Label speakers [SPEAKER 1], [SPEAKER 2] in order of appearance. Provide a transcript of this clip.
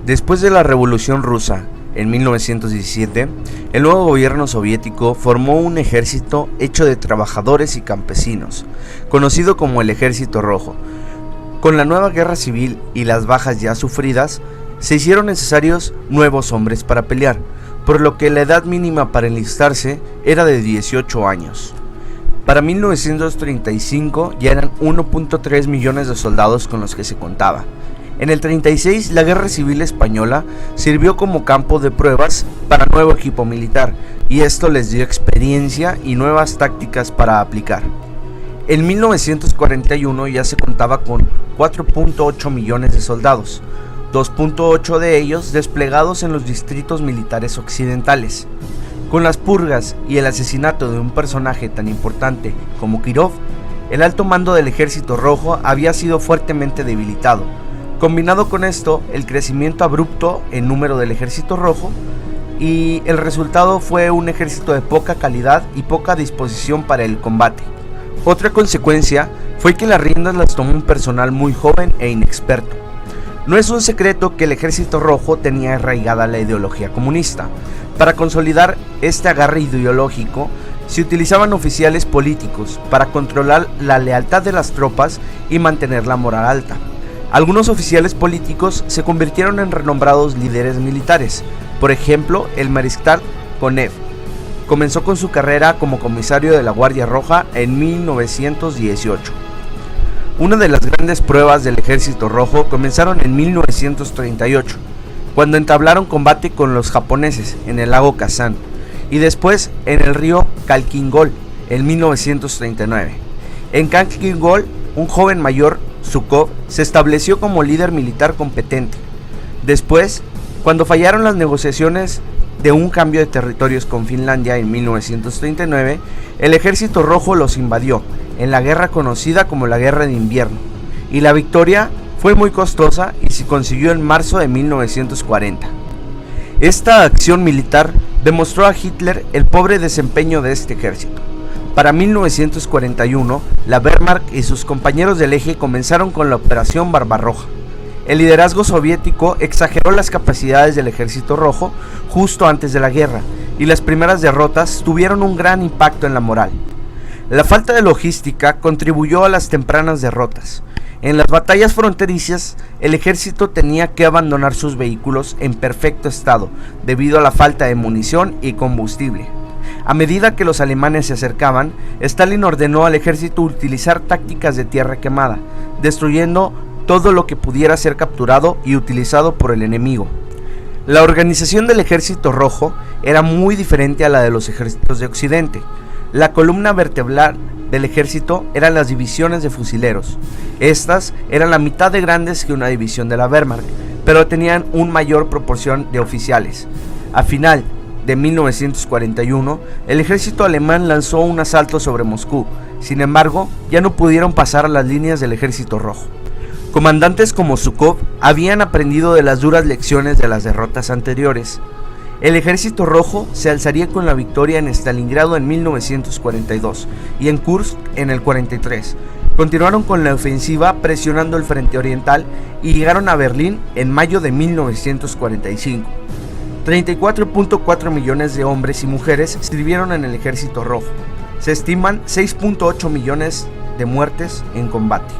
[SPEAKER 1] Después de la Revolución Rusa, en 1917, el nuevo gobierno soviético formó un ejército hecho de trabajadores y campesinos, conocido como el Ejército Rojo. Con la nueva guerra civil y las bajas ya sufridas, se hicieron necesarios nuevos hombres para pelear, por lo que la edad mínima para enlistarse era de 18 años. Para 1935 ya eran 1.3 millones de soldados con los que se contaba. En el 36, la Guerra Civil Española sirvió como campo de pruebas para nuevo equipo militar, y esto les dio experiencia y nuevas tácticas para aplicar. En 1941 ya se contaba con 4.8 millones de soldados, 2.8 de ellos desplegados en los distritos militares occidentales. Con las purgas y el asesinato de un personaje tan importante como Kirov, el alto mando del Ejército Rojo había sido fuertemente debilitado. Combinado con esto, el crecimiento abrupto en número del Ejército Rojo, y el resultado fue un ejército de poca calidad y poca disposición para el combate. Otra consecuencia fue que las riendas las tomó un personal muy joven e inexperto. No es un secreto que el Ejército Rojo tenía arraigada la ideología comunista. Para consolidar este agarre ideológico, se utilizaban oficiales políticos para controlar la lealtad de las tropas y mantener la moral alta. Algunos oficiales políticos se convirtieron en renombrados líderes militares. Por ejemplo, el mariscal Konev comenzó con su carrera como comisario de la Guardia Roja en 1918. Una de las grandes pruebas del Ejército Rojo comenzaron en 1938, cuando entablaron combate con los japoneses en el lago Kazán, y después en el río Khalkhin-Gol en 1939. En Khalkhin-Gol, un joven mayor, Zhukov, se estableció como líder militar competente. Después, cuando fallaron las negociaciones de un cambio de territorios con Finlandia en 1939, el Ejército Rojo los invadió en la guerra conocida como la Guerra de Invierno, y la victoria fue muy costosa y se consiguió en marzo de 1940. Esta acción militar demostró a Hitler el pobre desempeño de este ejército. Para 1941, la Wehrmacht y sus compañeros del eje comenzaron con la Operación Barbarroja. El liderazgo soviético exageró las capacidades del Ejército Rojo justo antes de la guerra, y las primeras derrotas tuvieron un gran impacto en la moral. La falta de logística contribuyó a las tempranas derrotas. En las batallas fronterizas, el ejército tenía que abandonar sus vehículos en perfecto estado debido a la falta de munición y combustible. A medida que los alemanes se acercaban, Stalin ordenó al ejército utilizar tácticas de tierra quemada, destruyendo todo lo que pudiera ser capturado y utilizado por el enemigo. La organización del Ejército Rojo era muy diferente a la de los ejércitos de Occidente. La columna vertebral del ejército eran las divisiones de fusileros. Estas eran la mitad de grandes que una división de la Wehrmacht, pero tenían una mayor proporción de oficiales. A final de 1941, el ejército alemán lanzó un asalto sobre Moscú. Sin embargo, ya no pudieron pasar a las líneas del Ejército Rojo. Comandantes como Zhukov habían aprendido de las duras lecciones de las derrotas anteriores. El Ejército Rojo se alzaría con la victoria en Stalingrado en 1942 y en Kursk en el 43. Continuaron con la ofensiva presionando el frente oriental y llegaron a Berlín en mayo de 1945. 34.4 millones de hombres y mujeres sirvieron en el Ejército Rojo. Se estiman 6.8 millones de muertes en combate.